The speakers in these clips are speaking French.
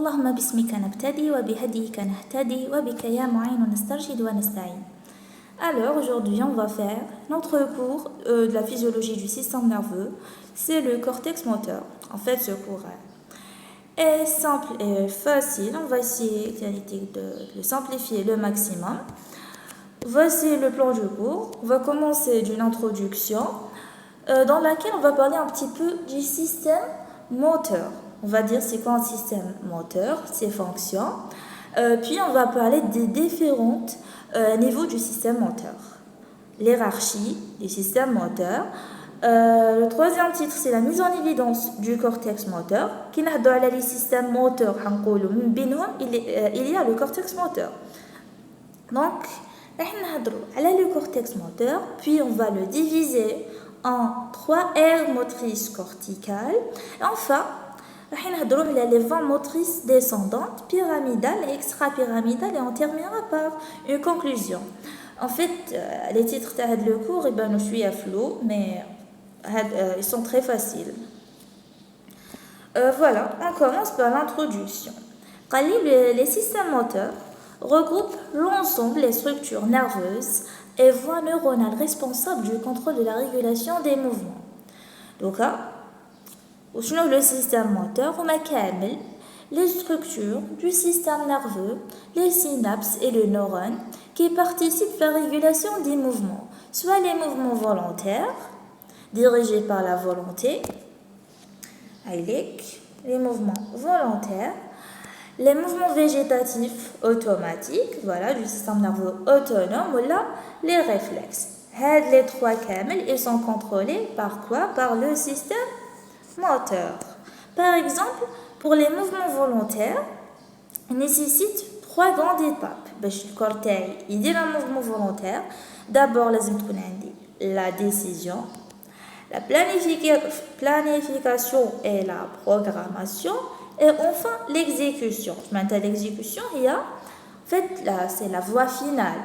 اللهم باسمك نبتدي وبهديك نهتدي وبك يا معين نسترشد ونستعين. Alors aujourd'hui on va faire notre cours de la physiologie du système nerveux, c'est le cortex moteur. En fait ce cours est simple et facile, on va essayer de le simplifier le maximum. Voici le plan du cours, on va commencer d'une introduction dans laquelle on va parler un petit peu du système moteur. On va dire c'est quoi un système moteur, ses fonctions, puis on va parler des différents niveaux du système moteur. L'hiérarchie du système moteur. Le troisième titre c'est la mise en évidence du cortex moteur. Qui n'a pas les systèmes moteurs, il y a le cortex moteur. Donc, on a le cortex moteur, puis on va le diviser en 3 aires motrices corticales. Et enfin, on a les 20 motrices descendantes, pyramidales et extra-pyramidales, et on terminera par une conclusion. En fait, les titres de le cours, je suis à flou, mais ils sont très faciles. Voilà, on commence par l'introduction. Les systèmes moteurs regroupent l'ensemble des structures nerveuses et voies neuronales responsables du contrôle de la régulation des mouvements. Donc, le système moteur, on a les structures du système nerveux, les synapses et les neurones qui participent à la régulation des mouvements, soit les mouvements volontaires, dirigés par la volonté, les mouvements volontaires, les mouvements végétatifs automatiques, voilà, du système nerveux autonome, ou là, les réflexes. Les 3 camels, ils sont contrôlés par quoi? Par le système moteur. Par exemple, pour les mouvements volontaires, ils nécessitent 3 grandes étapes. Le cortex, il dit un mouvement volontaire. D'abord, la décision, la planification et la programmation, et enfin l'exécution. Maintenant, l'exécution, c'est la voie finale.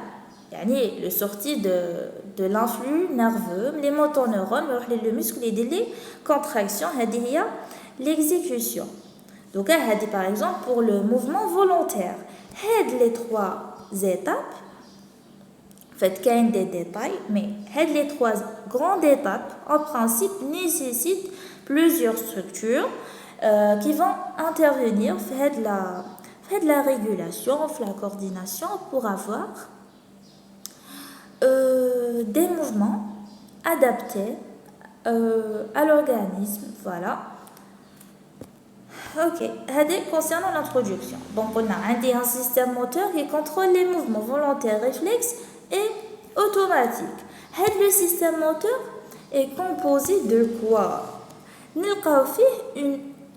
Le sortie de l'influx nerveux, les motoneurones, le muscle et les contractions, l'exécution. Donc, par exemple, pour le mouvement volontaire, les 3 étapes, en fait, il y a des détails, mais les 3 grandes étapes, en principe, nécessitent plusieurs structures qui vont intervenir, faire de la régulation, la coordination pour avoir des mouvements adaptés à l'organisme. Voilà. Ok, concernant l'introduction. Donc, on a un système moteur qui contrôle les mouvements volontaires, réflexes et automatiques. Le système moteur est composé de quoi?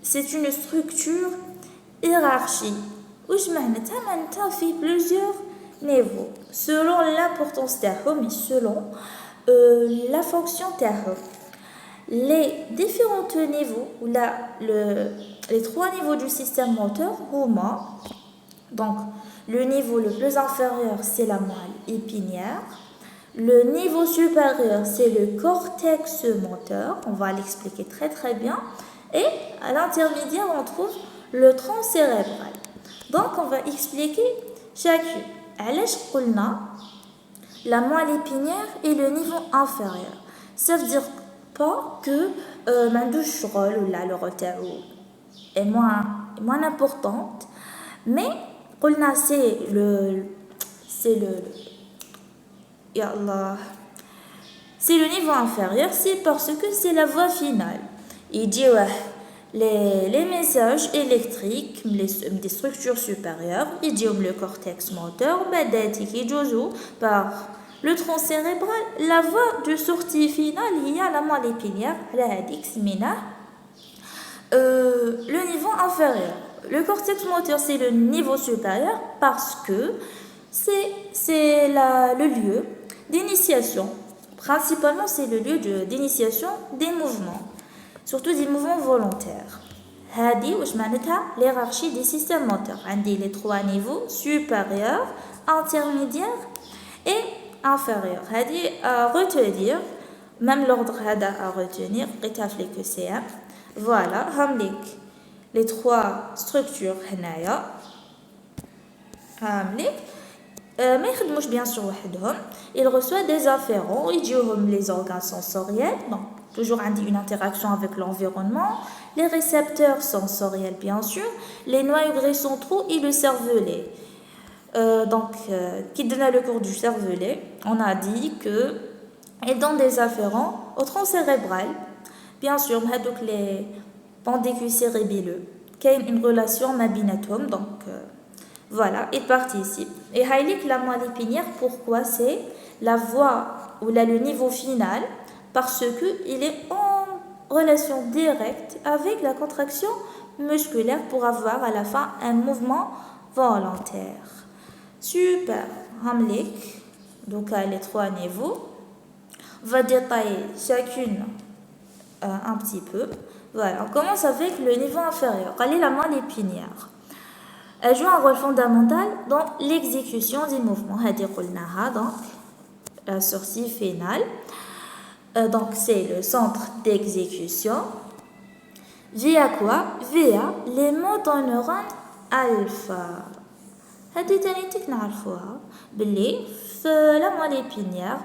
C'est une structure hiérarchique. Où je m'en plusieurs niveaux selon l'importance mais selon la fonction les différents niveaux les 3 niveaux du système moteur donc le niveau le plus inférieur c'est la moelle épinière, le niveau supérieur c'est le cortex moteur, on va l'expliquer très très bien, et à l'intermédiaire on trouve le tronc cérébral. Donc on va expliquer chacune. La moelle épinière est le niveau inférieur. Ça veut dire pas que le retard est moins importante, mais c'est le niveau inférieur, c'est parce que c'est la voie finale. Il dit les messages électriques des structures supérieures, ils disent le cortex moteur, par le tronc cérébral, la voie de sortie finale, il y a la moelle épinière, le niveau inférieur. Le cortex moteur, c'est le niveau supérieur parce que c'est le lieu d'initiation. Principalement, c'est le lieu d'initiation des mouvements, surtout des mouvements volontaires. L'hiérarchie des systèmes moteurs. Les 3 niveaux, supérieur, intermédiaire et inférieur. À retenir, même l'ordre à retenir, que c'est. Voilà, les trois structures هنايا هاملك ما يخدموش bien sûr وحدهم. Il reçoit des afférents يجيوهم les organes sensoriels, donc toujours عندي une interaction avec l'environnement, les récepteurs sensoriels bien sûr, les noyaux gris centraux et le cervelet. Donc qui donne le cours du cervelet, on a dit que ils donnent des afférents au tronc cérébral. Bien sûr, les pendicules cérébelleux, qui a une relation ma binatum, donc voilà, il participe. Et Heilig, la moelle épinière, pourquoi c'est la voie ou là, le niveau final? Parce qu'il est en relation directe avec la contraction musculaire pour avoir à la fin un mouvement volontaire. Super, Hamlik, donc les trois niveaux. On va détailler chacune un petit peu. Voilà, on commence avec le niveau inférieur. Quelle est la moelle épinière? Elle joue un rôle fondamental dans l'exécution des mouvements. Donc, la sortie finale. Donc, c'est le centre d'exécution. Via quoi? Via les motoneurones alpha. هذه تاني نعرفوها باللي في la moelle épinière.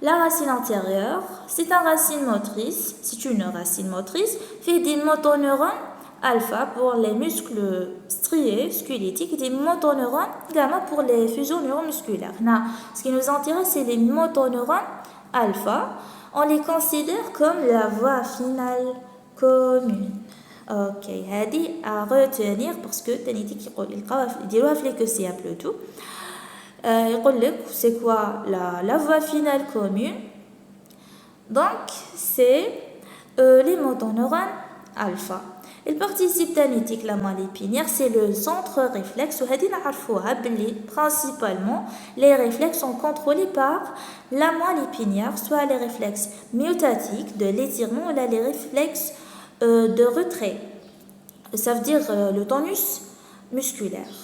La racine antérieure, c'est une racine motrice, fait des motoneurones alpha pour les muscles striés squelettiques et des motoneurones gamma pour les fusions neuromusculaires. Ce qui nous intéresse, c'est les motoneurones alpha. On les considère comme la voie finale commune. Ok, هذه à retenir parce que que c'est un peu tout. C'est quoi la voie finale commune? Donc, c'est les motoneurones alpha. Il participe tanitique la moelle épinière, c'est le centre réflexe. Principalement, les réflexes sont contrôlés par la moelle épinière, soit les réflexes myotatiques de l'étirement ou les réflexes de retrait. Ça veut dire le tonus musculaire.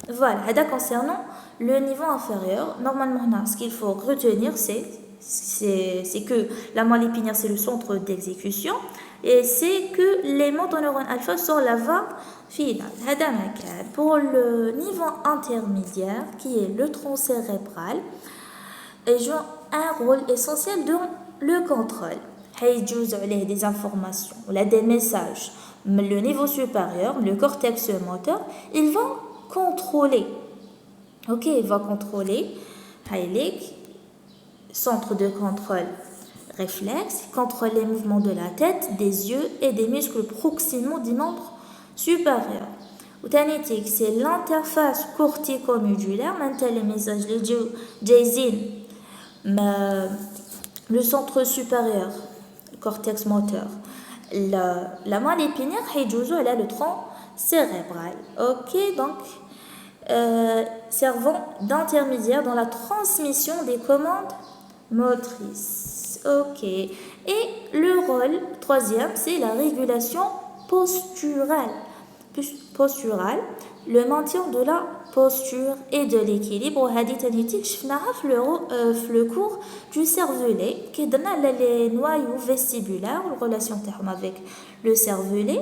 Voilà, concernant le niveau inférieur, normalement, ce qu'il faut retenir, c'est que la moelle épinière, c'est le centre d'exécution et c'est que les motoneurones alpha sont la voie finale. Pour le niveau intermédiaire, qui est le tronc cérébral, il joue un rôle essentiel dans le contrôle. Il y des informations, des messages. Le niveau supérieur, le cortex moteur, il va contrôler. Ok, il va contrôler. Centre de contrôle réflexe, contrôle les mouvements de la tête, des yeux et des muscles proximaux des membres supérieurs. Autanitique, c'est l'interface cortico-médulaire, maintenant les messages, les jaisines, le centre supérieur, le cortex moteur. La moelle épinière, elle a le tronc cérébral. Ok, donc servant d'intermédiaire dans la transmission des commandes motrices. Ok. Et le rôle, troisième, c'est la régulation posturale. Le maintien de la posture et de l'équilibre. Le cours du cervelet qui donne les noyaux vestibulaires, en relation avec le cervelet.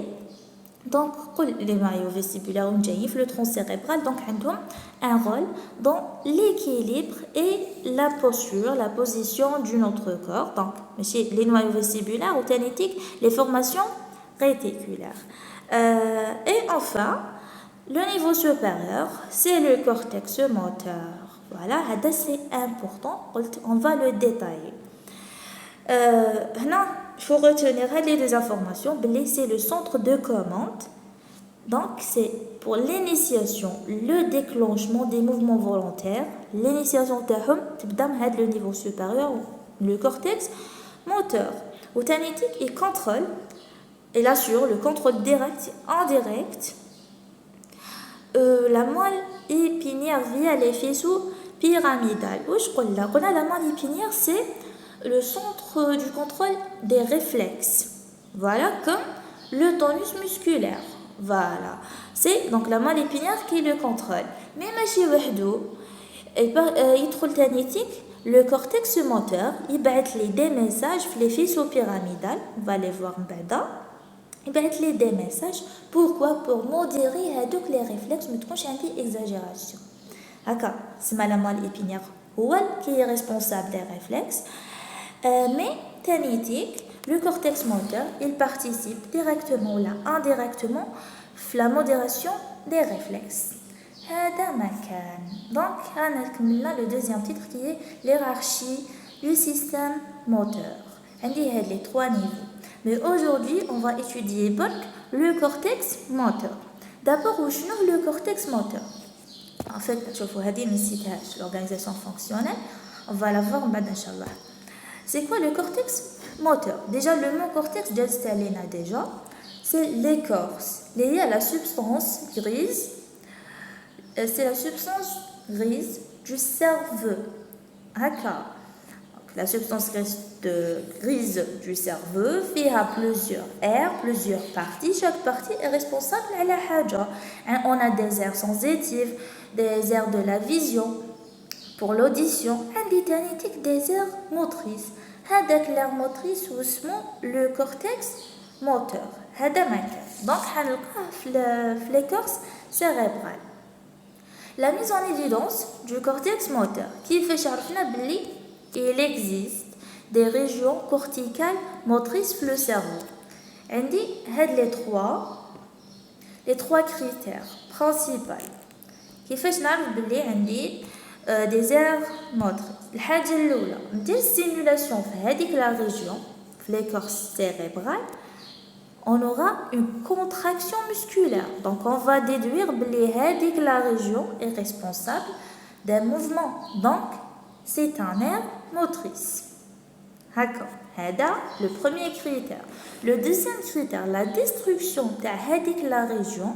Donc, les noyaux vestibulaires le tronc cérébral, donc ont un rôle dans l'équilibre et la posture, la position de notre corps. Donc, les noyaux vestibulaires ou ténétiques, les formations réticulaires. Et enfin, le niveau supérieur, c'est le cortex moteur. Voilà, c'est important, on va le détailler. Il faut retenir les deux informations. C'est le centre de commande. Donc, c'est pour l'initiation, le déclenchement des mouvements volontaires. L'initiation de le niveau supérieur, le cortex moteur. Autanitique, il contrôle, il assure le contrôle direct et indirect. La moelle épinière via les faisceaux pyramidales. La moelle épinière, c'est le centre du contrôle des réflexes. Voilà, comme le tonus musculaire. Voilà. C'est donc la moelle épinière qui le contrôle. Mais ماشي وحده. يدخل تانيتيك le cortex moteur, il va être des messages les faisceaux pyramidales, on va les voir بعدا. يبعث لي des messages. Pourquoi? Pour modérer هذوك les réflexes ما تكونش عندي exagération. هكا سما la moelle épinière هو qui est responsable des réflexes. Mais تانيتيك le cortex moteur il participe directement ou indirectement à la modération des réflexes. هذا ما كان. Donc رانا كملنا le deuxième titre qui est l'hierarchie du système moteur. عندي هاد les trois niveaux. Mais aujourd'hui, on va étudier le cortex moteur. D'abord, وشنو le cortex moteur? En fait, شوفوا هذه نسيتهاش l'organisation fonctionnelle. On va la voir بعد إن شاء الله. C'est quoi le cortex moteur? Déjà, le mot cortex, déjà, c'est l'écorce liée à la substance grise. C'est la substance grise du cerveau. D'accord. La substance grise du cerveau a plusieurs aires, plusieurs parties. Chaque partie est responsable à la haja. On a des aires sensitives, des aires de la vision, pour l'audition, des aires motrices. هذاك l'aire motrice واسمه le cortex moteur. هذا ما كان. Donc حنلقاه في l'écorce cérébrale. La mise en évidence du cortex moteur qui fait عرفنا باللي il existe des régions corticales motrices dans le cerveau. عندي هاد les trois critères principaux. كيفاش نعرف باللي عندي des aires motrices. الحاجة الأولى ندير stimulation في هذيك la région في l'écorce cérébrale. On aura une contraction musculaire. Donc on va déduire que la région est responsable d'un mouvement. Donc c'est un aire motrice. D'accord. C'est le premier critère. Le deuxième critère, la destruction de la région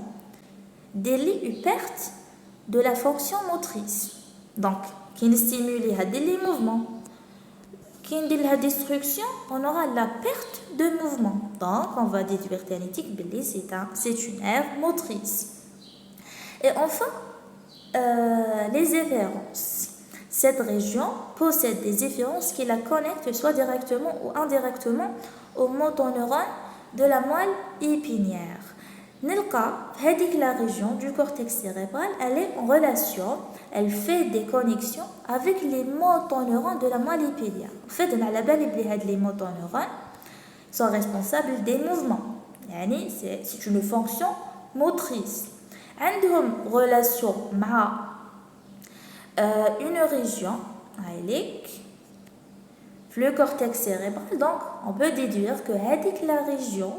délie une perte de la fonction motrice. Donc, qui stimule les mouvements. Qui dit la destruction, on aura la perte de mouvement. Donc, on va déduire que c'est une aire motrice. Et enfin, les efférences. Cette région possède des efférences qui la connectent soit directement ou indirectement au motoneurones de la moelle épinière. La région du cortex cérébral, elle est en relation, elle fait des connexions avec les motoneurones de la moelle épinière. En fait, les motoneurones sont responsables des mouvements. C'est une fonction motrice. عندهم relation مع une région, le cortex cérébral. Donc, on peut déduire que la région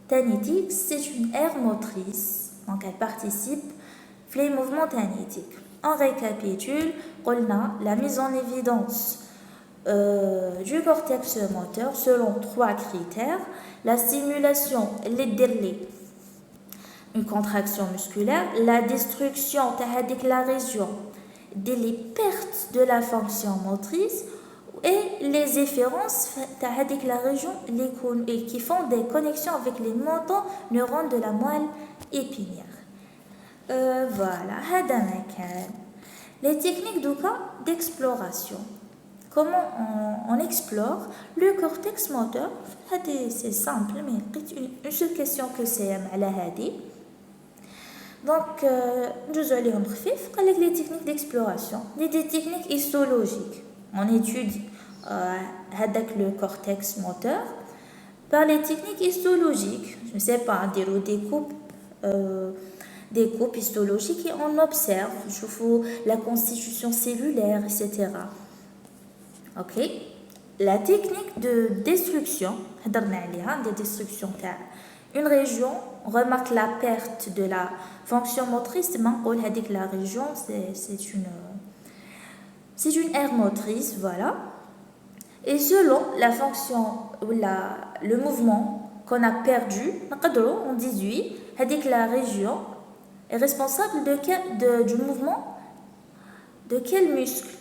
tanitique, c'est une aire motrice. Donc, elle participe aux mouvements tanitiques. On récapitule, on a la mise en évidence du cortex moteur selon trois critères. La stimulation, une contraction musculaire, la destruction de la région, des pertes de la fonction motrice et les efférences de la région qui font des connexions avec les motoneurones de la moelle épinière. Voilà, les techniques d'exploration. Comment on explore le cortex moteur? C'est simple, mais une seule question que c'est à la hadi. Donc, nous allons voir les techniques d'exploration, des techniques histologiques. On étudie le cortex moteur par les techniques histologiques. Je ne sais pas, des coupes histologiques et on observe, la constitution cellulaire, etc. Ok. La technique de destruction, des destructions, une région, on remarque la perte de la fonction motrice, la région, c'est une aire motrice, voilà. Et selon la fonction ou le mouvement qu'on a perdu, on déduit que la région est responsable du mouvement de quel muscle.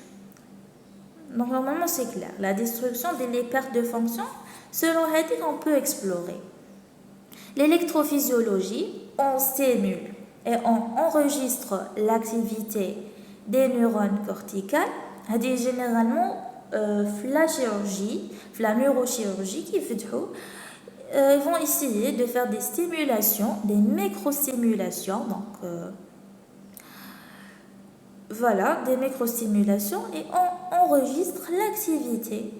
Donc normalement c'est clair, la destruction des pertes de fonction, selon Hadik, on peut explorer. L'électrophysiologie, on stimule et on enregistre l'activité des neurones corticales. C'est généralement la chirurgie, la neurochirurgie qui fait ils vont essayer de faire des stimulations, des microstimulations. Donc, voilà, des microstimulations et on enregistre l'activité.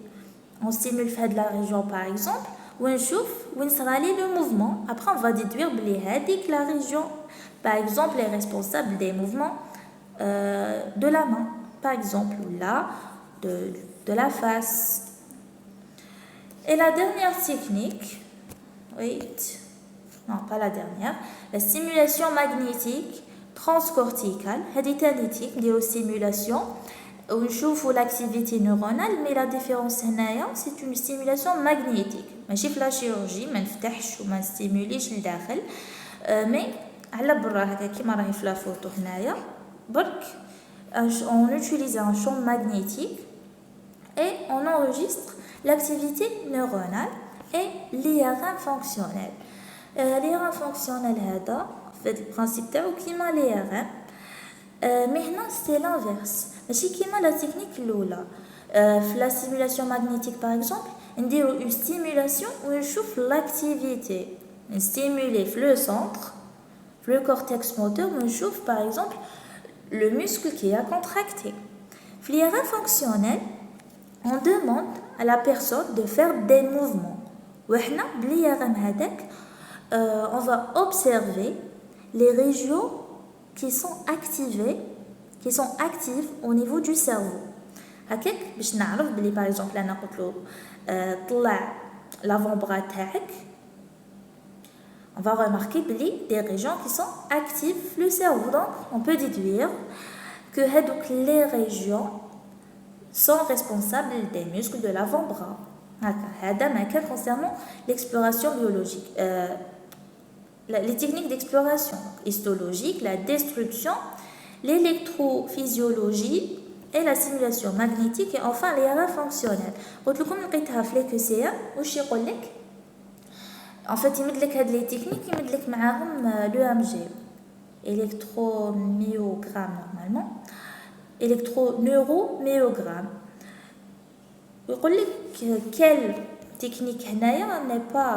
On stimule de la région par exemple, où on chauffe, où on sera le mouvement. Après, on va déduire que la région, par exemple, est responsable des mouvements de la main, par exemple, ou là, de la face. Et la dernière technique, wait, non, pas la dernière, la stimulation magnétique transcorticale. هذه تاني technique de stimulation ونشوفوا l'activité neuronale, mais la différence هنايا c'est une stimulation magnétique. ماشي في لا chirurgie ما نفتحش وما نستيموليش لداخل، mais على برا هكا كيما راهي في لا فوتو هنايا برك on utilise un champ magnétique et on enregistre l'activité neuronale et l'IRM fonctionnel. L'IRM fonctionnel هذا في البرانسيب تاعو كيما l'IRM، mais هنا c'est l'inverse. ماشي كيما لا تكنيك الاولى. في لا stimulation magnétique par exemple نديرو une stimulation ونشوف l'activité، نستيمولي في le centre في le cortex moteur ونشوف par exemple le muscle qui a contracté. في l'IRM fonctionnel on demande à la personne de faire des mouvements. وحنا بالIRM هذاك on va observer les régions qui sont actives au niveau du cerveau. هكاك باش نعرف بلي par exemple انا قلت له طلع l'avant-bras تاعك، on va remarquer بلي des régions qui sont actives le cerveau. Donc on peut déduire que les régions sont responsables des muscles de l'avant-bras. هذا ما كان concernant l'exploration biologique. Les techniques d'exploration histologique, la destruction, l'électrophysiologie et la simulation magnétique et enfin l'IRM fonctionnel. قلت لكم لقيتها في الكسية واش يقول لك؟ en fait يمد لك هاد لي تكنيك يمد لك معاهم لو ام جي électromyogramme normalement électroneuroméogramme. يقول لك quelle technique هنايا n'est pas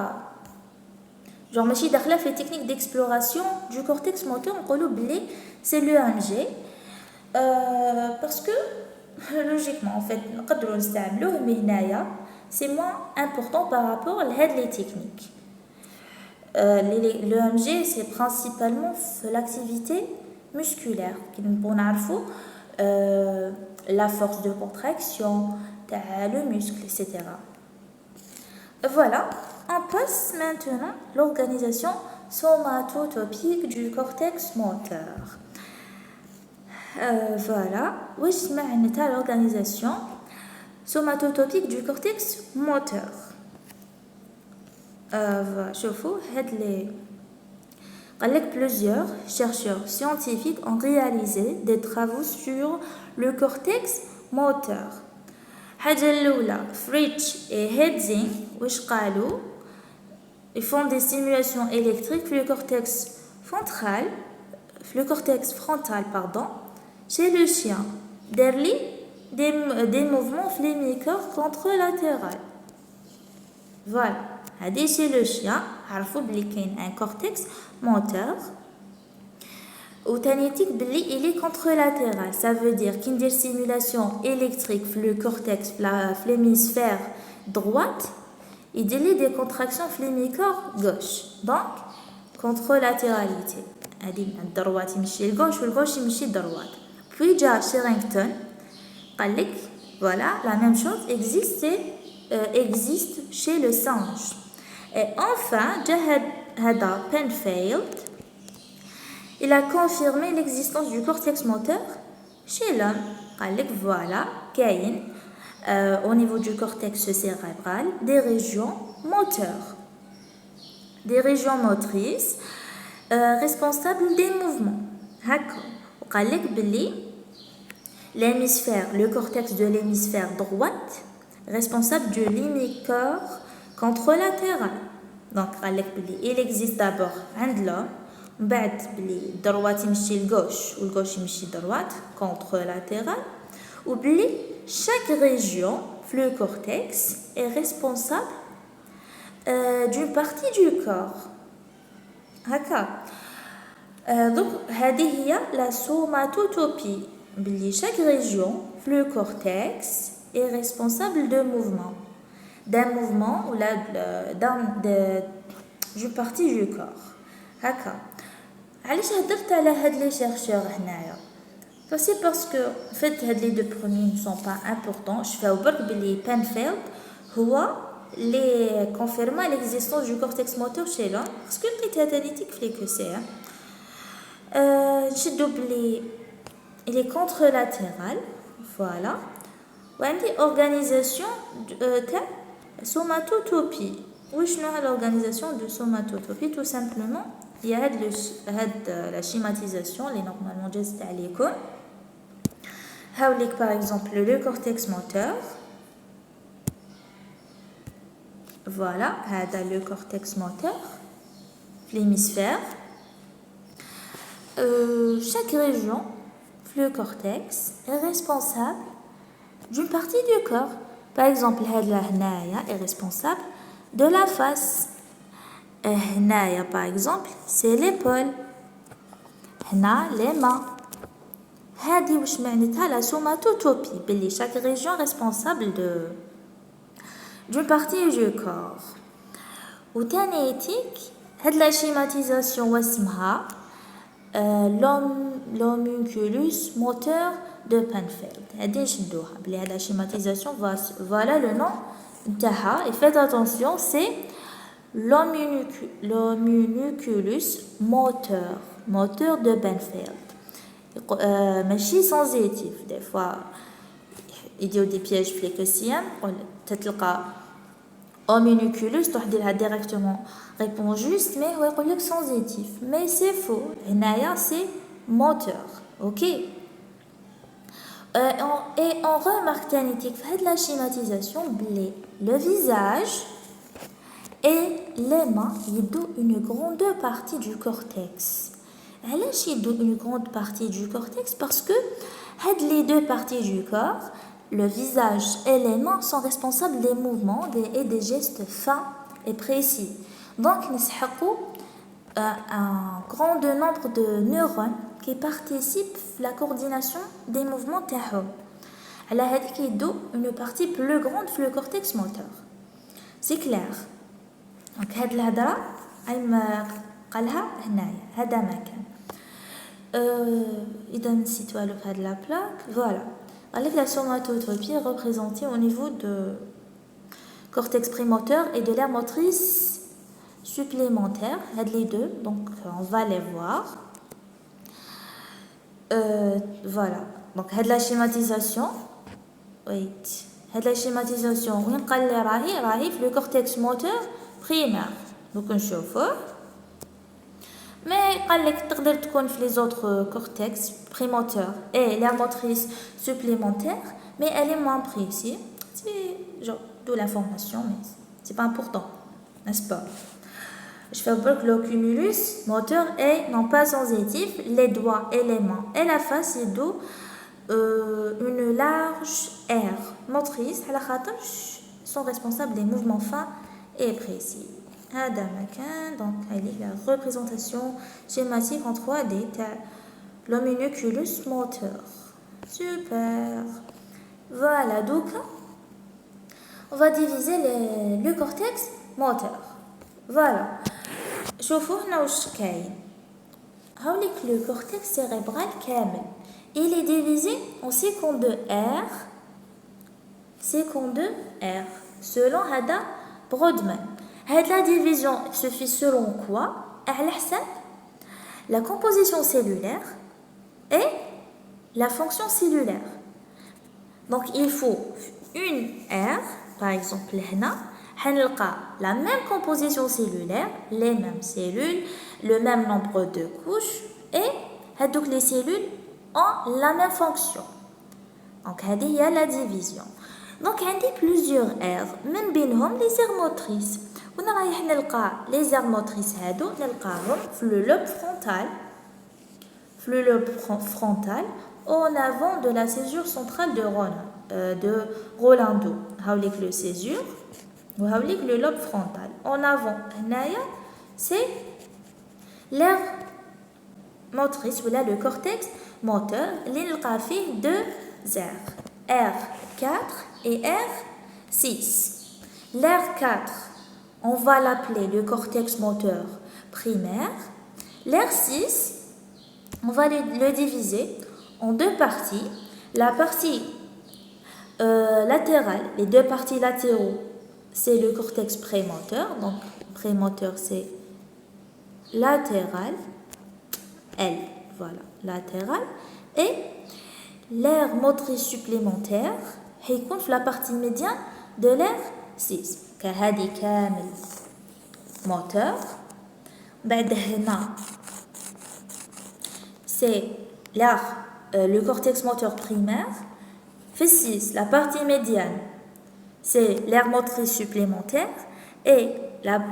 genre ماشي داخله في technique d'exploration du cortex moteur. نقولوا بلي c'est l'EMG parce que logiquement en fait نقدروا نستعملوه mais هنايا c'est moins important par rapport لهاد les techniques. L'EMG c'est principalement l'activité musculaire qui nous نعرفوا la force de contraction le muscle, etc. Voilà, on passe maintenant à l'organisation somatotopique du cortex moteur. Voilà, oui, c'est l'organisation somatotopique du cortex moteur. Plusieurs chercheurs scientifiques ont réalisé des travaux sur le cortex moteur. حاجة الأولى فريتش et هيدزين واش قالوا ils font des stimulations électriques في le cortex frontal chez le chien دار des mouvements في les mi-corps contralatérales. voilà هذه chez le chien عرفوا بلي كاين un cortex moteur وتانيتيك بلي il est contralatéral. Ça veut dire qu'il y a une stimulation électrique le cortex l'hémisphère droite et il y a des contractions l'hémisphère gauche. Donc contralatéralité. La droite يمشي الgauche والgauche يمشي droite. Puis جا Sherrington قال لك voilà la même chose existe chez le singe. Et enfin جا هذا Penfield. Il a confirmé l'existence du cortex moteur chez l'homme. Voilà, كاين au niveau du cortex cérébral des régions moteurs, des régions motrices responsables des mouvements. L'hémisphère, le cortex de l'hémisphère droite responsable du l'hémisphère contralatéral. Donc il existe d'abord عند l'homme بعد بلي droite يمشي الgauche والgauche يمشي droite contralatéral وبلي chaque région le cortex est responsable d'une partie du corps. هكا. Donc هذه هي la somatotopie. Chaque région, le cortex, est responsable d'un mouvement ou d'une partie du corps. هكا. علاش هضرت على هاد les chercheurs هنايا؟ C'est parce que en fait les deux premiers ne sont pas importants. Je fais au برك بلي Penfield هو les confirma l'existence du cortex moteur chez l'homme parce que لقيت هذا نيتيك في que c'est نشدو بلي il est contralatéral, voilà. وعندي organisation تاع somatotopie. وشنو هي l'organisation de somatotopie? Tout simplement il y a la schématisation les normalement جازت عليكم. هاوليك par exemple le cortex moteur. Voilà, هذا le cortex moteur, l'hémisphère. Chaque région, le cortex, est responsable d'une partie du corps. Par exemple, هذا هنايا est responsable de la face. هنايا par exemple, c'est l'épaule. هنا les mains. هذه واش معناتها la somatotopie باللي chaque région responsable d'une partie du corps. وثاني éthique هاد la schématisation واسمها l'homunculus moteur de Penfield. هادي نشدوها بلي هاد la schématisation voilà le nom نتاعها. Et faites attention, c'est l'homunculus moteur de Penfield. ماشي sensitif. Des fois يديروا des pièges في الكسيان تتلقى homunculus تحضرها directement réponse juste mais هو يقول لك sensitif mais c'est faux. هنايا c'est moteur. OK. Et on remarque تانيتيك في هاد la schématisation بلي le visage et les mains يدوا une grande partie du cortex. علاش يدوا une grande partie du cortex? Parce que les deux parties du corps, le visage et les mains, sont responsables des mouvements et des gestes fins et précis. Donc نسحقوا un grand nombre de neurones qui participent à la coordination des mouvements تاعهم. على هذيك يدوا une partie plus grande في le cortex moteur. C'est clair. Donc هاد الهضره ايما قالها هنايا هذا مكان. إذا نسيت والو في هاد لا بلاك. Voilà. Alors la somatotopie est représentée au niveau de cortex prémoteur et de l'aire motrice supplémentaire. Les deux, donc on va les voir. Voilà. Donc la schématisation. Wait. La schématisation. وين قال لي راهي في le cortex moteur primaire. Donc نشوفوه. Mais قال لك تقدر تكون في les autres cortex prémoteur et l'aire motrice supplémentaire, mais elle est moins précise. C'est genre de l'information, mais c'est pas important, n'est-ce pas? Je fais voir que l'oculus moteur est non pas sensitif, les doigts et les mains et la face et dos une large aire motrice à la sont responsables des mouvements fins et précis. هذا مكان donc la représentation schématique en 3D l'homunculus moteur. Super. Voilà, donc on va diviser le cortex moteur. Voilà. شوفوا هنا واش كاين. هاوليك le cortex cérébral كامل. Il est divisé en secondes de R selon هذا Brodmann. La division se fait selon quoi? La composition cellulaire et la fonction cellulaire. Donc il faut une R, par exemple la même composition cellulaire, les mêmes cellules, le même nombre de couches et donc les cellules ont la même fonction. Donc il y a la division. Donc il y a plusieurs R, même بينهم les aires motrices. ونا رايح نلقى les aires motrices هادو نلقاهم في le lobe frontal en avant de la césure centrale de Rolando. هاوليك le césure le lobe frontal. En avant, c'est l'aire motrice, voilà le cortex moteur. Il fait deux aires, R4 et R6. L'aire 4, on va l'appeler le cortex moteur primaire. L'aire 6, on va le diviser en deux parties. La partie latérale, les deux parties latéraux, c'est le cortex prémoteur. Donc, prémoteur, c'est latéral. L, voilà, latéral. Et l'aire motrice supplémentaire, c'est la partie médiane de l'aire 6. كهذه كامل moteur. بعد هنا c'est l'aire, le cortex moteur primaire. Fait 6, la partie médiane, c'est l'aire motrice supplémentaire. Et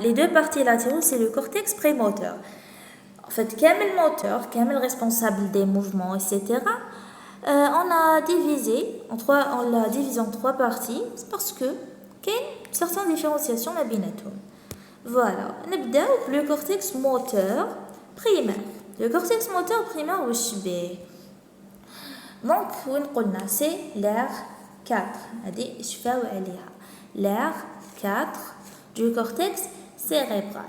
les deux parties latérales, c'est le cortex prémoteur. En fait, kamel moteur, kamel responsable des mouvements, etc. On l'a divisé en trois parties parce que qu'il y a une certaine différenciation à binatum. Voilà, le cortex moteur primaire. Le cortex moteur primaire au chibé. Donc, c'est l'aire 4. L'aire 4 du cortex cérébral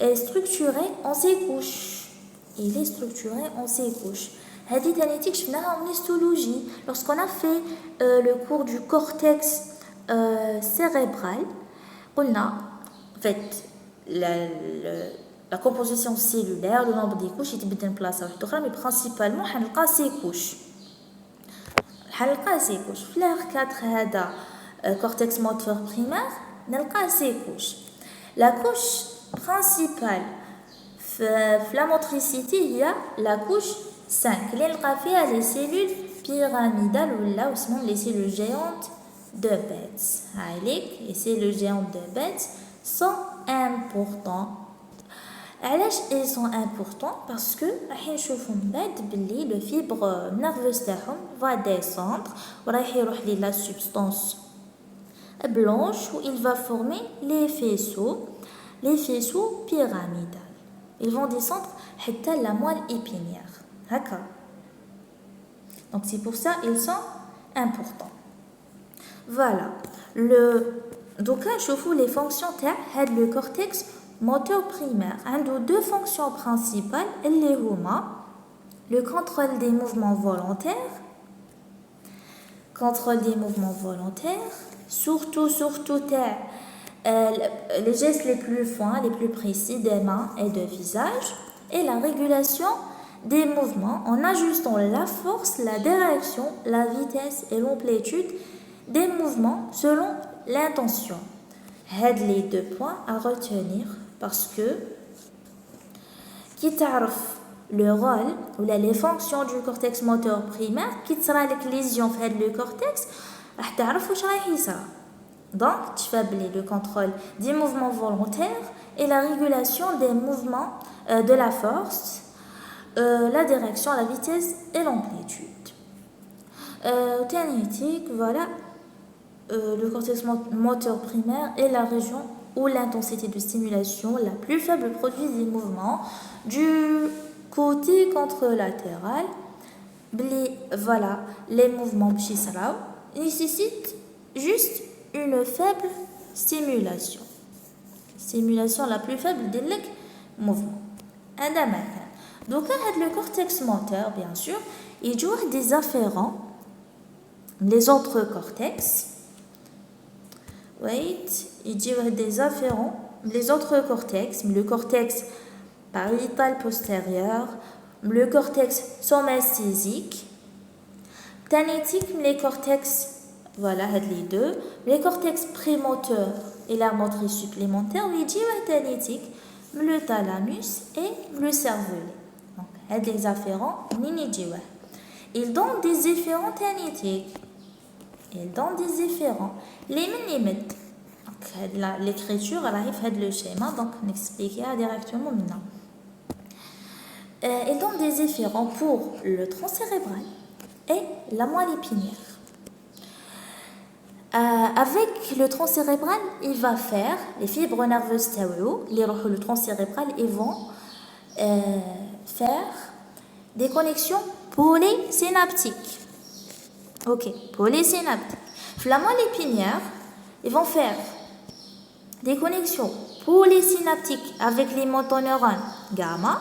est structuré en 6 couches. Il est structuré en 6 couches. هذه تانيتك شفناها en histologie lorsqu'on a fait le cours du cortex cérébral. قلنا en fait la composition cellulaire, le nombre des couches يتبدل من بلاصه واحده اخرى, mais principalement حنلقى 6 couches. حنلقى 6 couches. في l'aire 4 هذا cortex moteur primaire نلقى 6 couches. La couche principale في la motricité هي la couche 5 اللي نلقى فيها les cellules pyramidales ولا اسمهم les cellules géantes de Betz. هايليك les cellules géantes de Betz sont importants. علاش ils sont importants parce que راح نشوفوا من بعد باللي le fibre nerveuse تاعهم va descendre وراح يروح لي la substance blanche où il va former les faisceaux pyramidales. Ils vont descendre حتى la moelle épinière. D'accord. Donc c'est pour ça ils sont importants. Voilà. Donc نشوفوا les fonctions تاع هاد le cortex moteur primaire. عنده deux fonctions principales اللي هما le contrôle des mouvements volontaires. Surtout les gestes les plus fins, les plus précis des mains et de visage, et la régulation des mouvements en ajustant la force, la direction, la vitesse et l'amplitude des mouvements selon l'intention. Les deux points à retenir parce que qui تعرف le rôle ou les fonctions du cortex moteur primaire qui تصرى لك lésion في هذا le cortex راح تعرف واش راح يصرى. Donc تفابلي le contrôle des mouvements volontaires et la régulation des mouvements de la force, la direction, la vitesse et l'amplitude. Voilà, le cortex moteur primaire est la région où l'intensité de stimulation la plus faible produit des mouvements du côté contralatéral. Voilà, les mouvements nécessitent juste une faible stimulation. Stimulation la plus faible des mouvements. Donc, le cortex moteur, bien sûr, il joue des afférents, les autres cortex. Il joue des afférents, les autres cortex, le cortex pariétal postérieur, le cortex somesthésique, les cortex, voilà, les deux, les cortex prémoteur et la motrice supplémentaire, le thalamus et le cervelet. Donc, les afférents, ils donnent des efférents thénétiques. Les minimes. L'écriture arrive à le schéma, donc on explique directement maintenant. Ils donnent des efférents pour le tronc cérébral et la moelle épinière. avec le tronc cérébral, il va faire les fibres nerveuses le tronc cérébral, ils vont faire des connexions polysynaptiques. Ok, polysynaptiques. La moelle épinière, ils vont faire des connexions polysynaptiques avec les motoneurones gamma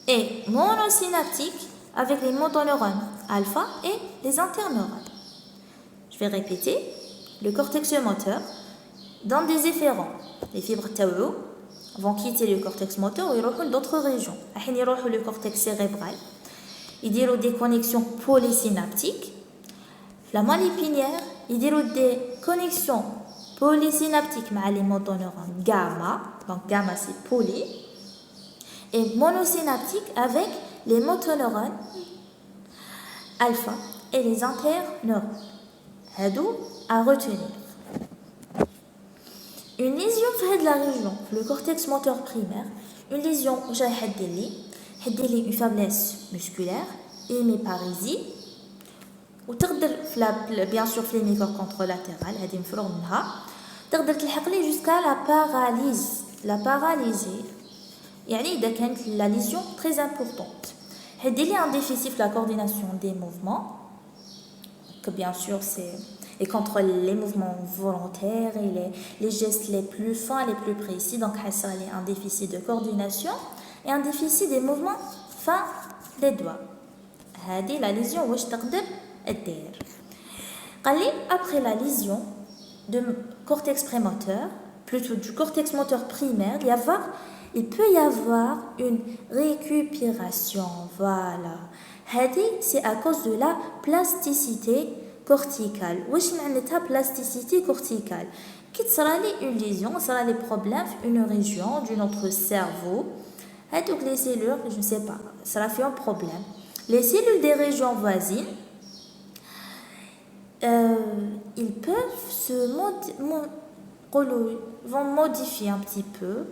et monosynaptiques avec les motoneurones alpha et les interneurones. Je vais répéter. Le cortex moteur donne des efférents. Les fibres tau vont quitter le cortex moteur et ils d'autres régions. Ils vont le cortex cérébral. Ils ont des connexions polysynaptiques. La moelle épinière, ils ont des connexions polysynaptiques avec les motoneurones gamma. Donc gamma c'est poly. Et monosynaptiques avec les motoneurones alpha et les interneurones. À retenir. Une lésion fait de la région, le cortex moteur primaire, une lésion une faiblesse musculaire, hémiparésie, ou bien sûr flémicor contralatéral, jusqu'à la paralysie. La paralysie, la lésion très importante. Il y a un déficit de la coordination des mouvements. Que bien sûr et contrôle les mouvements volontaires et les gestes les plus fins, les plus précis. Donc, il y a un déficit de coordination et un déficit des mouvements fins des doigts. C'est la lésion où je après la lésion du cortex prémoteur, plutôt du cortex moteur primaire, il peut y avoir une récupération. Voilà. C'est à cause de la plasticité corticale. Wesh معناتها plasticité corticale. Qui sera une lésion, sera des problèmes une région de notre cerveau. Donc les cellules, je ne sais pas, ça fait un problème. Les cellules des régions voisines, ils peuvent vont modifier un petit peu.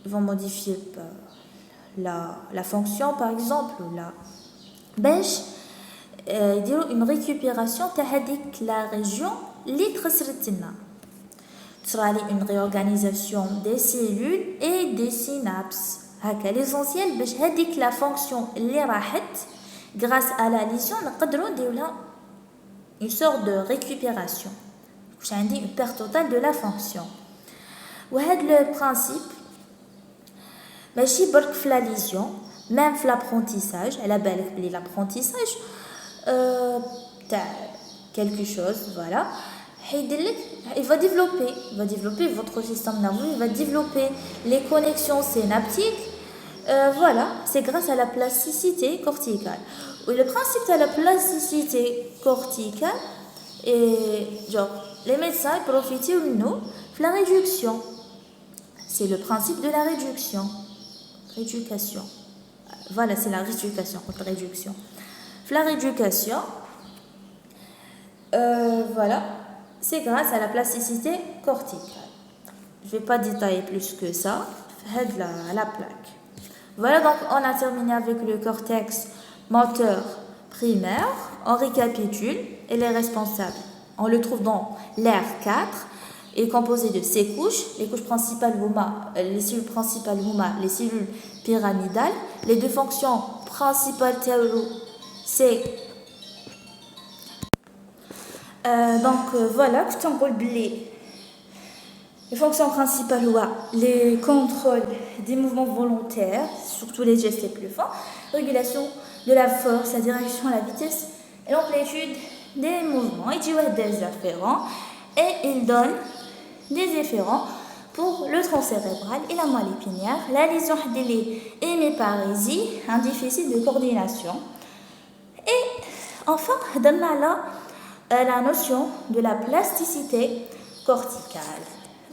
Vont modifier la fonction, par exemple, une récupération de la région une réorganisation des cellules et des synapses. L'essentiel, c'est la fonction grâce à la lésion, une sorte de récupération. Une perte totale de la fonction. Le principe, ماشي برك في la lésion, même في l'apprentissage, على بالك بلي l'apprentissage تاع quelque chose, voilà, il va développer votre système nerveux, il va développer les connexions synaptiques, voilà, c'est grâce à la plasticité corticale. Le principe de la plasticité corticale, et genre, les médecins profitent de nous la réduction. C'est le principe de la réduction. Rééducation. Voilà, c'est la rééducation contre réduction. La rééducation, voilà, c'est grâce à la plasticité corticale. Je ne vais pas détailler plus que ça. La plaque. Voilà, donc on a terminé avec le cortex moteur primaire. On récapitule. Il est responsable. On le trouve dans l'air 4. Est composé de 6 couches. Les couches principales, les cellules principales, les cellules pyramidales. Les deux fonctions principales, c'est voilà, les fonctions principales, les contrôles des mouvements volontaires, surtout les gestes les plus forts, régulation de la force, la direction, la vitesse et l'amplitude des mouvements. Il y a des afférents et il donne des efférents pour le tronc cérébral et la moelle épinière, la lésion de l'hémiparésie, un déficit de coordination. Et enfin, donne la notion de la plasticité corticale.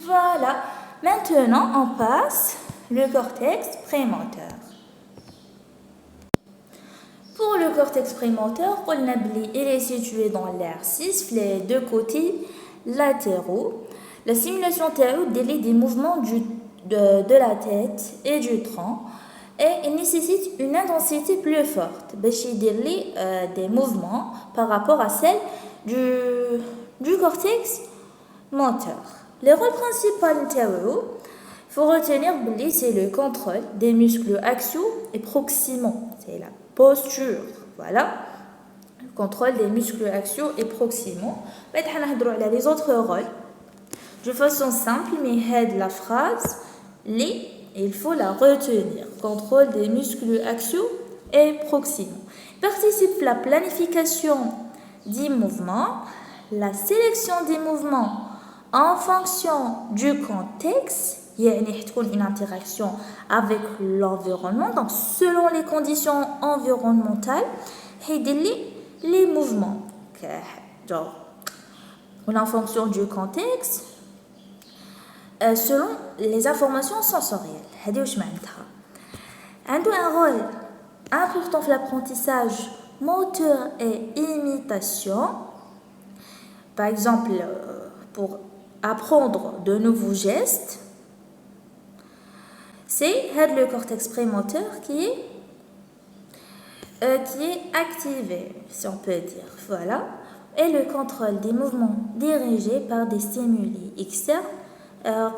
Voilà, maintenant on passe le cortex prémoteur. Pour le cortex prémoteur, il est situé dans l'aire 6, les deux côtés latéraux. La simulation théorique délie des mouvements de la tête et du tronc. et il nécessite une intensité plus forte. Des mouvements par rapport à celle du cortex moteur. Les rôles principaux, il faut retenir que c'est le contrôle des muscles axiaux et proximaux. C'est la posture. Voilà. Le contrôle des muscles axiaux et proximaux. Maintenant, on va les autres rôles. De façon simple, mais la phrase, il faut la retenir. Contrôle des muscles axiaux et proximaux. Participe à la planification des mouvements, la sélection des mouvements en fonction du contexte. Il y a une interaction avec l'environnement, donc selon les conditions environnementales, les mouvements. Genre, en fonction du contexte, selon les informations sensorielles. Un rôle important dans l'apprentissage moteur et imitation. Par exemple, pour apprendre de nouveaux gestes, c'est le cortex prémoteur qui est activé, si on peut dire. Voilà. Et le contrôle des mouvements dirigés par des stimuli externes.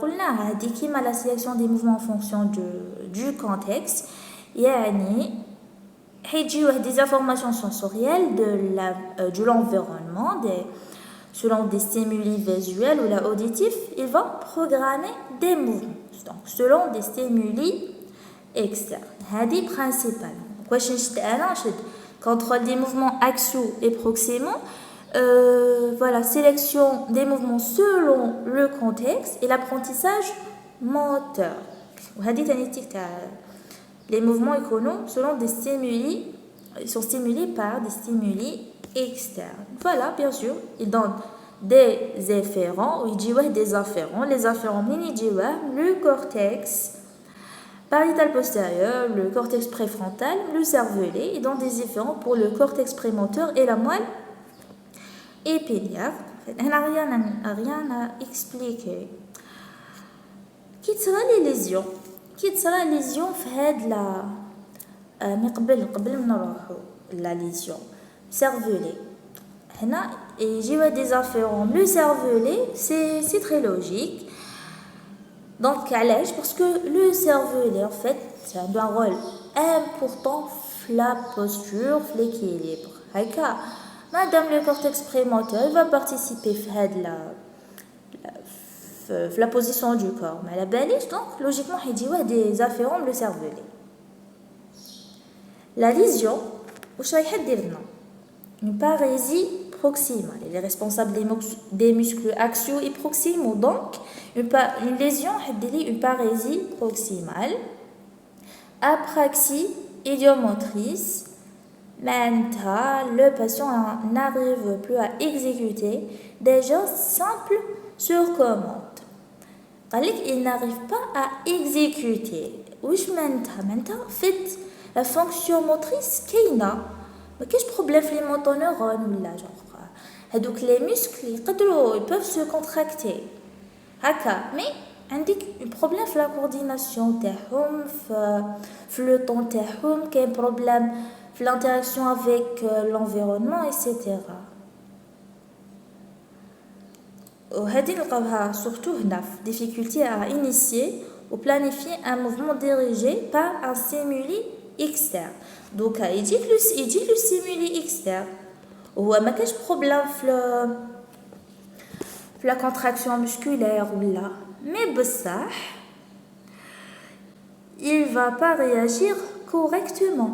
قلنا هذه كيما la sélection des mouvements en fonction du contexte. يعني حيجيوه des informations sensorielles de l'environnement, selon des stimuli visuels ou auditifs, il va programmer des mouvements. Donc, selon des stimuli externes. C'est principal. Contrôle des mouvements axiaux et proximaux. Voilà, sélection des mouvements selon le contexte et l'apprentissage moteur. Les mouvements économes selon des stimuli, sont stimulés par des stimuli externes. Voilà, bien sûr, ils donnent des efférents ou des afférents. Les afférents, le cortex pariétal postérieur, le cortex préfrontal, le cervelet, et donnent des efférents pour le cortex prémoteur et la moelle épinière. On n'a rien à expliquer. Qui sera les lésions? Qui sera les lésions fait la la lésion cervelet. Des afférents. Le cervelet, c'est très logique. Donc, parce que le cervelet, en fait, c'est un rôle important dans la posture, l'équilibre. Madame le cortex prémoteur va participer à la position du corps. Mais la balise, donc, logiquement, il y a des afférents le cervelet. La lésion, une parésie proximale. Elle est responsable des muscles axiaux et proximaux. Donc, une lésion, une parésie proximale. Apraxie idiomotrice. Le patient n'arrive plus à exécuter des gestes simples sur commande. Il n'arrive pas à exécuter. En fait, la fonction motrice, mais qu'est-ce que problème les motoneurones ou là, genre, donc les muscles, ils peuvent se contracter. Mais un problème في la coordination تاعهم في le temps تاعهم كاين problème في l'interaction avec l'environnement, etc. وهذه نلقاوها surtout هنا difficulté à initier ou planifier un mouvement dirigé par un stimuli externe. Donc il dit le stimuli externe. Ou ما كاينش problème في la contraction musculaire ou là. Mais بصح il va pas réagir correctement.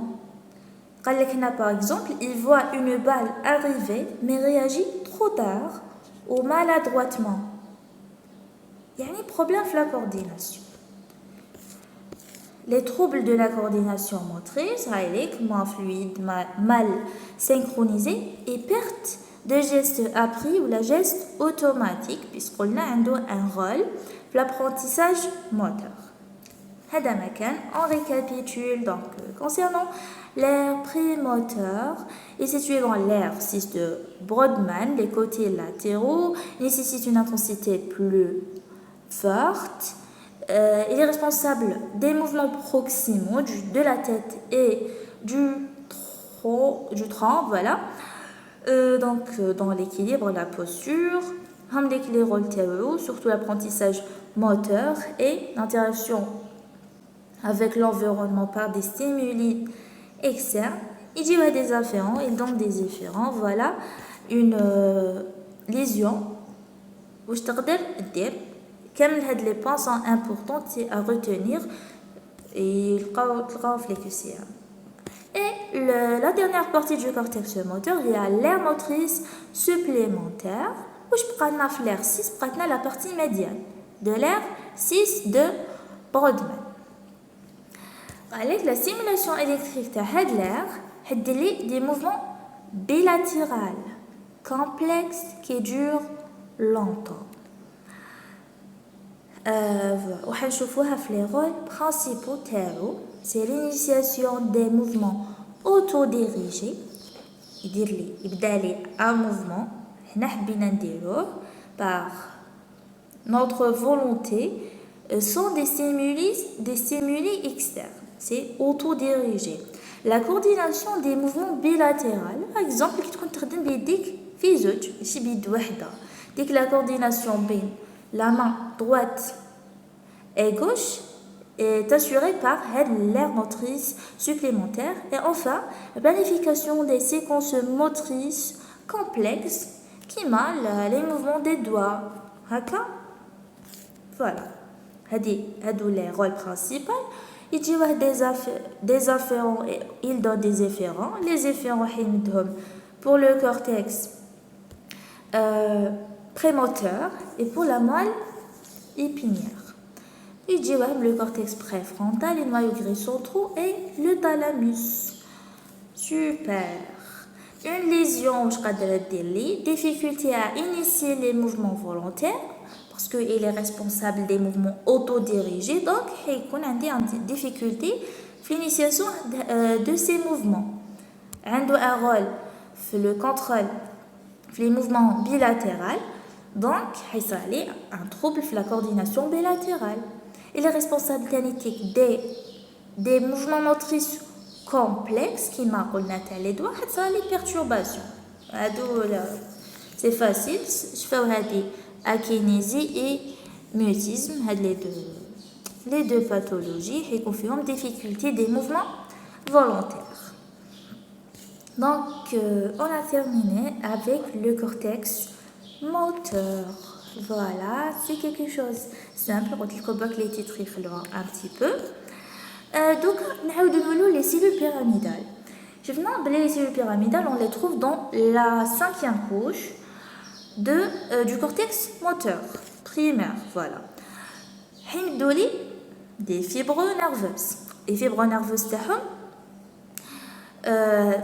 Par exemple, il voit une balle arriver mais réagit trop tard ou maladroitement. Il y a un problème de la coordination. Les troubles de la coordination motrice, moins fluide, mal synchronisé et perte de gestes appris ou la geste automatique, puisqu'on a un rôle de l'apprentissage moteur. On récapitule donc concernant l'aire prémoteur est situé dans l'aire 6 de Brodmann. Les côtés latéraux nécessitent une intensité plus forte. Il est responsable des mouvements proximaux de la tête et du tronc, voilà. Donc, dans l'équilibre, la posture, les rôles théoriques, surtout l'apprentissage moteur et l'interaction avec l'environnement par des stimuli externes. Il y a des afférents et donc des efférents. Voilà une lésion où je t'ordonne de dire que les points sont importants à retenir et et la dernière partie du cortex moteur, il y a l'aire motrice supplémentaire. Où je prends l'air 6, prends la partie médiane de l'air 6 de Brodmann. Avec la stimulation électrique de l'air, des mouvements bilatéraux complexes qui durent longtemps. On va voir les rôles principaux. C'est l'initiation des mouvements autodirigés. Il y a un mouvement par notre volonté sont des stimuli externes. C'est autodirigé. La coordination des mouvements bilatéraux, par exemple, qui تكون بيديك في زوج ماشي بيد وحده. Dès que la coordination بين la main droite et gauche est assurée par l'aire motrice supplémentaire. Et enfin, la planification des séquences motrices complexes qui mêlent les mouvements des doigts. Voilà. هادو les rôles principaux. Il y a des afférents et il donne des efférents. Les efférents pour le cortex prémoteur et pour la moelle épinière. Il y a le cortex préfrontal, les noyaux gris centraux et le thalamus. Super. Une lésion, je vais difficulté à initier les mouvements volontaires parce qu'il est responsable des mouvements autodirigés, donc il y a une difficulté dans l'initiation de ces mouvements. Il a un rôle dans le contrôle des mouvements bilatéraux, donc il y a un trouble dans la coordination bilatérale. Il est responsable des mouvements motrices complexes qui marquent les doigts, les perturbations. C'est facile, je fais akinésie et mutisme, les deux pathologies qui confirment difficulté des mouvements volontaires. Donc, on a terminé avec le cortex moteur. Voilà, c'est quelque chose simple. On va les titres un petit peu. Donc, on a les cellules pyramidales. Je viens de les cellules pyramidales, on les trouve dans la 5e couche du cortex moteur primaire. Voilà. Des fibres nerveuses. Les fibres nerveuses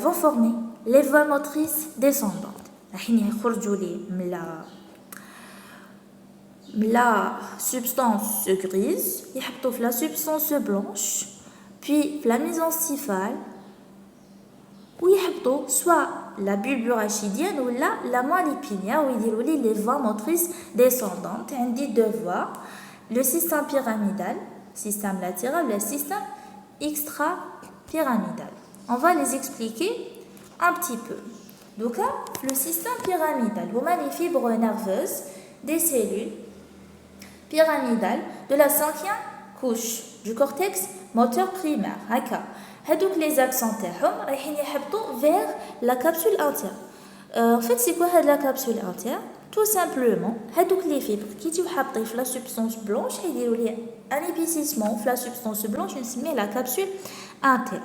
vont former les voies motrices descendantes. La substance grise, la substance blanche, puis la mésencéphale, où soit la bulbe rachidienne ou la moelle épinière, où il y a les voies motrices descendantes. On dit deux voies, le système pyramidal, système latéral, le système extra-pyramidal. On va les expliquer un petit peu. Donc, le système pyramidal, vous avez les fibres nerveuses des cellules pyramidales de la 5e couche du cortex moteur primaire. Donc, les axes vers la capsule entière. En fait, c'est quoi la capsule entière? Tout simplement, les fibres qui sont la substance blanche, il y a un épaississement la substance blanche, on se met la capsule entière.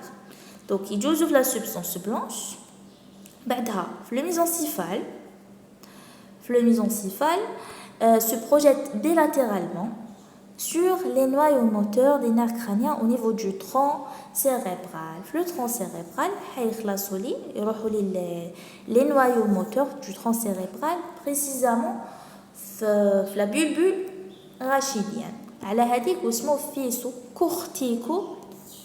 Donc, il y a la substance blanche. Le mésencéphale se projette bilatéralement sur les noyaux moteurs des nerfs crâniens au niveau du tronc cérébral. Le tronc cérébral, les noyaux moteurs du tronc cérébral, précisément la bulbe rachidienne. على هذيك واسمه فيسو كورتيكو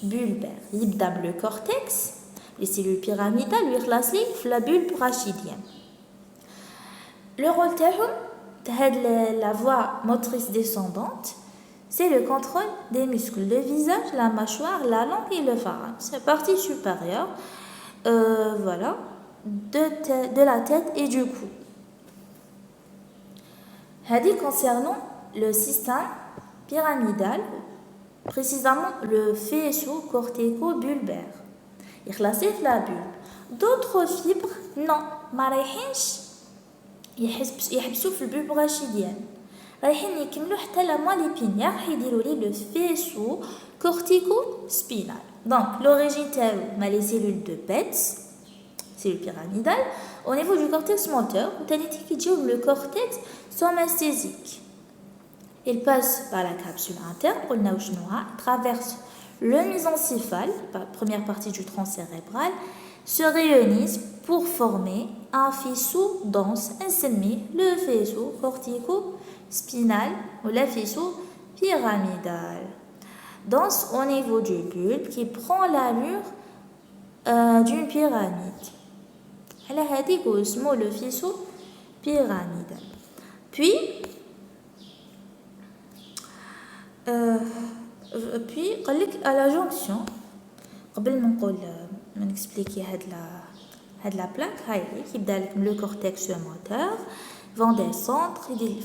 bulbaire. يبدأ le cortex, les cellules pyramidales, lui classent la bulbe rachidienne. Le rôle de la voie motrice descendante, c'est le contrôle des muscles, le visage, la mâchoire, la langue et le pharynx. C'est la partie supérieure, voilà, de la tête et du cou. Hadi concernant le système pyramidal, précisément le faisceau cortico-bulbaire. Il classe la bulbe. D'autres fibres, non, ما رايحينش يحبسوا في البulbe rachidien. رايحين يكملوا حتى la moelle épinière يديروا لي le faisceau cortico-spinal. Donc l'origine تاعو ما les cellules de Betz, cellules pyramidales, au niveau du cortex moteur, le cortex somesthésique. Il passe par la capsule interne, traverse le mésencéphale, première partie du tronc cérébral, se réunissent pour former un faisceau dense, le faisceau cortico-spinal ou le faisceau pyramidal. Dense au niveau du bulbe qui prend l'allure d'une pyramide. على هذه اسمه le faisceau pyramidal. Puis قال لك à la jonction قبل ما نقول ما نكسبليكي هاد لا بلاك هاي كيبدا لك le cortex moteur vont descendre il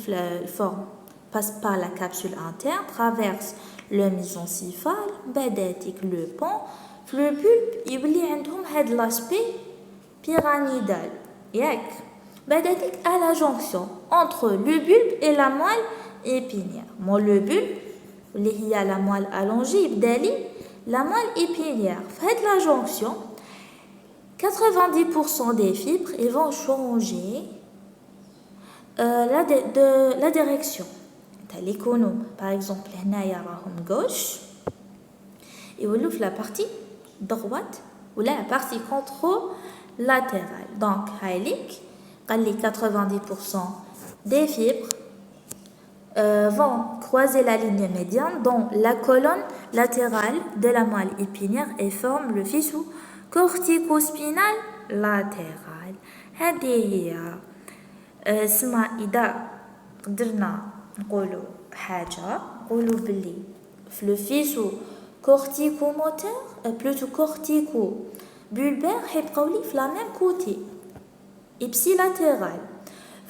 forme passe par la capsule interne traverse le mésencéphale بعداتك le pont le bulbe يولي عندهم هاد l'aspect pyramidal ياك بعداتك à la jonction entre le bulbe et la moelle épinière le bulbe اللي هي la moelle allongée يبدا لي la moelle épinière. Faites la jonction. 90% des fibres ils vont changer la direction. l'économe par exemple هنايا راهم gauche يولوا في la partie droite ou la partie contralatérale. Donc هايليك قال لي 90% des fibres vont croiser la ligne médiane dans la colonne latérale de la moelle épinière et forment le faisceau cortico-spinal latéral. هذه هي اسمها إذا قدرنا نقولوا حاجة نقولوا باللي في le faisceau cortico-moteur plutôt cortico-bulbaire حيبقاو لي في la même côté ipsilatéral.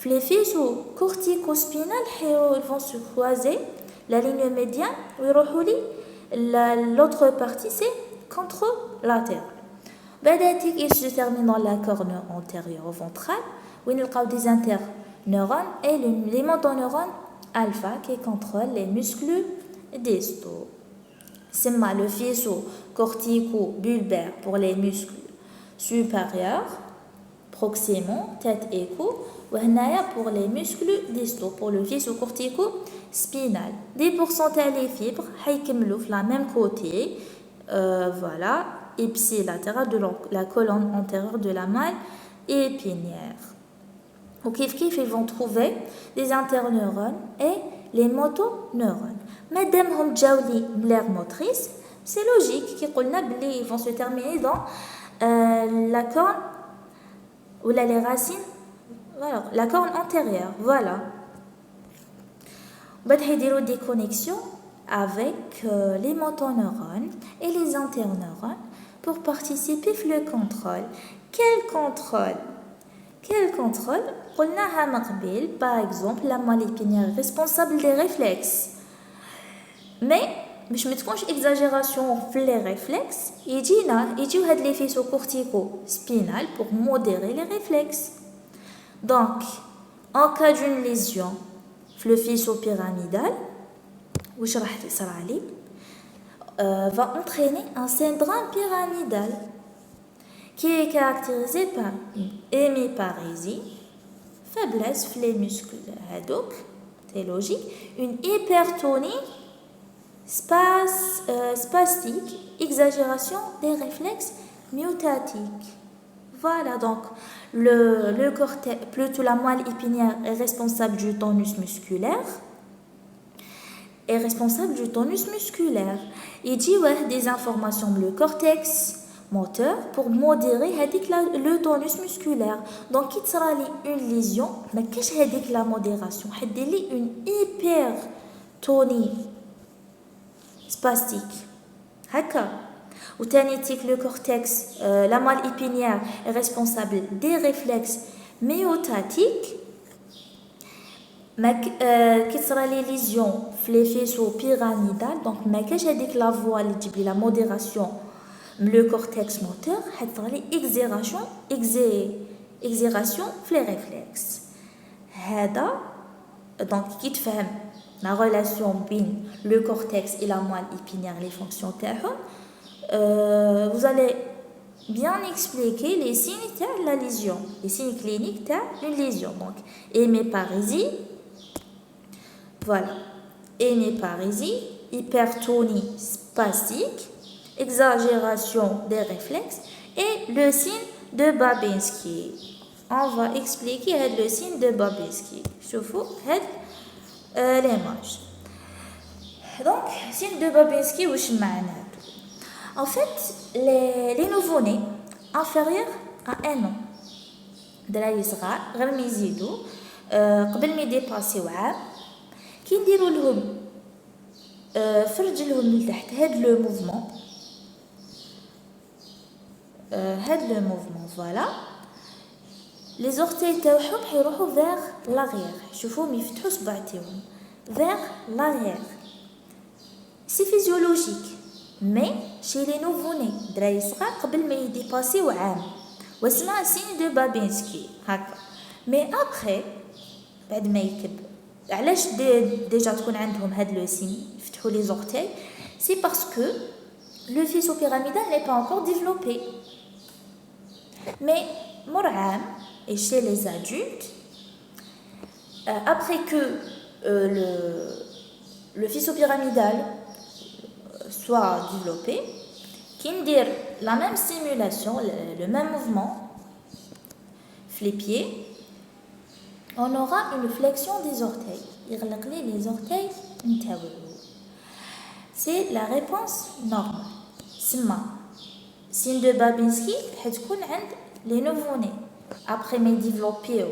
Les faisceaux cortico-spinal ils vont se croiser la ligne médiane l'autre partie c'est contralatérale. Il se termine dans la corne antérieure ventrale où il y a des interneurones et les motoneurones alpha qui contrôlent les muscles distaux. C'est le faisceau cortico-bulbaire pour les muscles supérieurs proximaux, tête et cou. Pour les muscles distaux, pour le faisceau cortico-spinal. 10% des fibres sont la même côté, voilà, ipsilatérale de la colonne antérieure de la moelle épinière. Donc, ils vont trouver les interneurones et les motoneurones. Madame Homjaouli, l'aire motrice, c'est logique qu'ils vont se terminer dans la corne ou les racines. Voilà, la corne antérieure, voilà. On va faire des connexions avec les motoneurones et les interneurones pour participer au contrôle. Quel contrôle? Par exemple, la moelle épinière est responsable des réflexes. Mais, je ne mets pas exagération sur les réflexes. Il y a des faisceaux cortico-spinal pour modérer les réflexes. Donc, en cas d'une lésion, le faisceau pyramidal va entraîner un syndrome pyramidal qui est caractérisé par une hémiparésie, faiblesse les muscles, c'est logique, une hypertonie spastique, exagération des réflexes myotatiques. Voilà, donc le cortex, plutôt la moelle épinière est responsable du tonus musculaire. Il dit des informations le cortex moteur pour modérer le tonus musculaire. Donc, il sera une lésion, mais qu'est-ce que la modération? Une hypertonie spastique. Haka. Ou tanitique, le cortex, la moelle épinière est responsable des réflexes myotatiques. Qui sera les lésions les faisceaux pyramidales, donc ما كاش هذيك la voie اللي تجيب لي la modération le cortex moteur حتصرى لي exagération في les réflexes. هذا donc كي تفهم la relation بين le cortex et la moelle épinière les fonctions تاعهم vous allez bien expliquer les signes de la lésion, les signes cliniques d'une lésion. Donc hémiparésie, voilà, hémiparésie, hypertonie spastique, exagération des réflexes et le signe de Babinski. On va expliquer le signe de Babinski. Chauffe l'image. Donc, signe de Babinski, وش معناه؟ En fait, les nouveau-nés inférieurs à 1 an, دراي صغار غير ما يزيدوا قبل ما يديباسيو عام كي نديروا لهم في رجلهم من تحت هاد لو موفمون فوالا لي زورتي تاعهم حيروحوا vers l'arrière. شوفوهم يفتحوا صباعتهم vers l'arrière. C'est physiologique. Mais chez les nouveau-nés دراي صغار قبل ما يديباسيو عام واسمها signe de Babinski هكا. mais après بعد ما يكبر علاش ديجا تكون عندهم هاد لو سين يفتحوا لي زورتي؟ سي باسكو لو فيسو بيراميدال n'est pas encore développé. mais مور عام et chez les adultes après que le faisceau pyramidal soit développé, qui dire la même stimulation, le même mouvement, les pieds, on aura une flexion des orteils. Les orteils, c'est la réponse normale. Signe de Babinski, les nouveau-nés. Après mais développer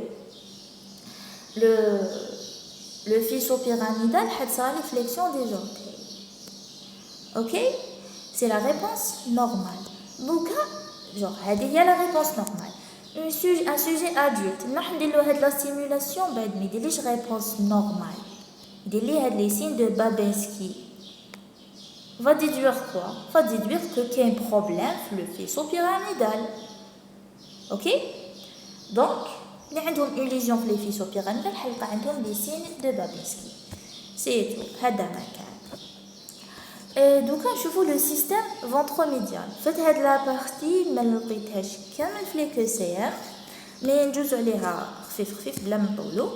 le faisceau pyramidal, ça la flexion des orteils. Ok, c'est la réponse normale. Donc, genre, il y a la réponse normale. Un sujet adulte, nous avons la stimulation, mais il y a la réponse normale. Il y a les signes de Babinski. Va déduire quoi? Va déduire qu'il y a un problème sur le faisceau pyramidal. Ok, donc, il y a une lésion sur le faisceau pyramidal, il y a les signes de Babinski. C'est tout. Donc نشوفوا le système ventromédial. فات هاد لا بارتي ما لقيتهاش كامل في لي كسير مي ندوزو عليها خفيف بلا ما نطولو.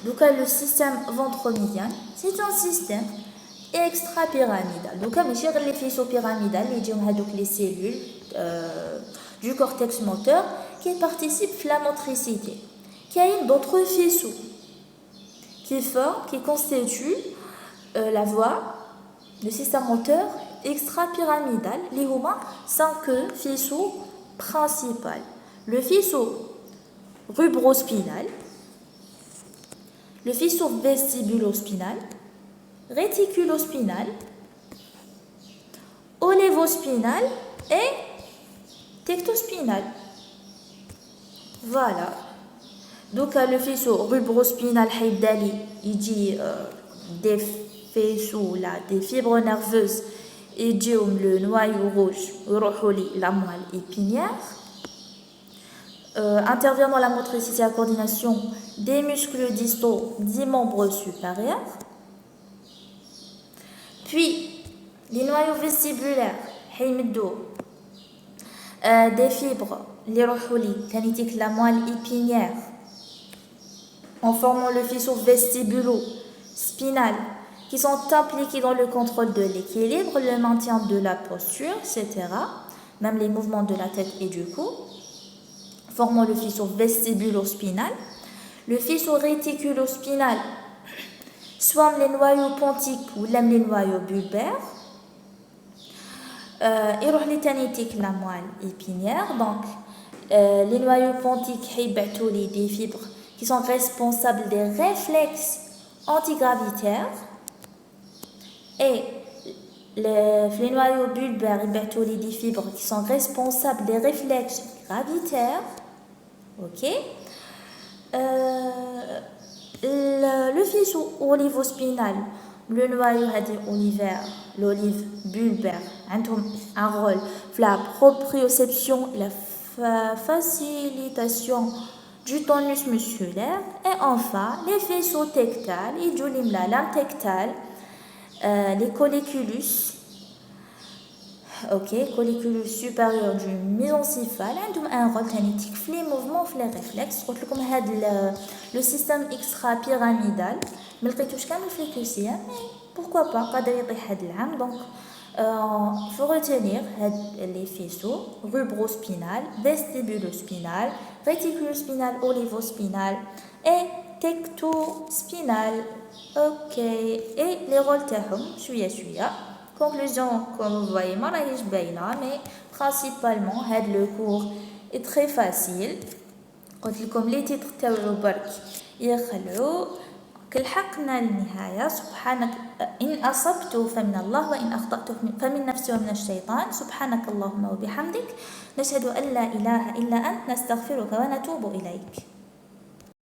دوكا le système ventromédial c'est un système extra-pyramidal. دوكا ماشي غير لي فيسو بيراميدال اللي يجيو هادوك لي cellules du cortex moteur qui participent à la motricité. كاين d'autres faisceaux qui constituent la voie. Le système moteur extra-pyramidal, les humains, 5 faisceaux principaux. Le faisceau rubrospinal, le faisceau vestibulospinal, réticulospinal, olévospinal et tectospinal. Voilà. Donc le faisceau rubrospinal, il dit des faisceaux là, des fibres nerveuses et le noyau rouge, la moelle épinière. Intervient dans la motricité et la coordination des muscles distaux des membres supérieurs. Puis, les noyaux vestibulaires, des fibres, la moelle épinière, en formant le faisceau vestibulo-spinal, qui sont impliqués dans le contrôle de l'équilibre, le maintien de la posture, etc. Même les mouvements de la tête et du cou. Formant le faisceau vestibulospinal. Le faisceau réticulospinal, soit les noyaux pontiques ou les noyaux bulbaires. Et les tanitiques, la moelle épinière. Donc, les noyaux pontiques, des fibres qui sont responsables des réflexes antigravitaires. Et les noyaux bulbaires et des fibres qui sont responsables des réflexes gravitaires. Ok. Le faisceau olivospinal, le noyau olivère, l'olive bulbaire, ont un rôle dans la proprioception et la facilitation du tonus musculaire. Et enfin, les faisceaux tectales, la lame tectale, les colliculus, colliculus supérieur du mésencéphale ont un rôle kinétique dans les mouvements, dans les réflexes. Comme le système extra-pyramidal, mais pourquoi pas, donc il faut retenir les faisceaux rubrospinal, vestibulospinal, réticulospinal, olivospinal et tectospinal. Ok, et les rôles شوية. Conclusion, comme vous voyez, mais principalement, le cours est très facile. Comme les titres تاوعو برك يخلو كلحقنا للنهاية. سبحانك إن أصبت فمن الله وإن أخطأت فمن نفسي ومن الشيطان. سبحانك اللهم وبحمدك نشهد أن لا إله إلا أنت نستغفرك ونتوب إليك.